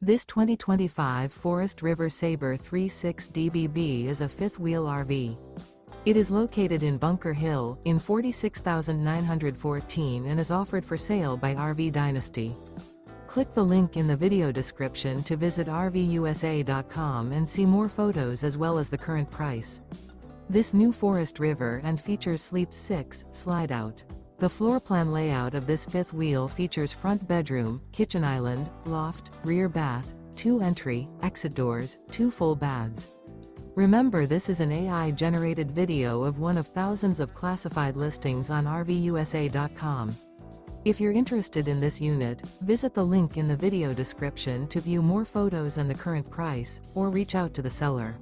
This 2025 Forest River Sabre 36 DBB is a fifth-wheel RV. It is located in Bunker Hill, in 46,914 and is offered for sale by RV Dynasty. Click the link in the video description to visit RVUSA.com and see more photos as well as the current price. This new Forest River and features Sleep 6, Slideout. The floor plan layout of this fifth wheel features front bedroom, kitchen island, loft, rear bath, 2 entry, exit doors, 2 full baths. Remember, this is an AI-generated video of one of thousands of classified listings on RVUSA.com. If you're interested in this unit, visit the link in the video description to view more photos and the current price, or reach out to the seller.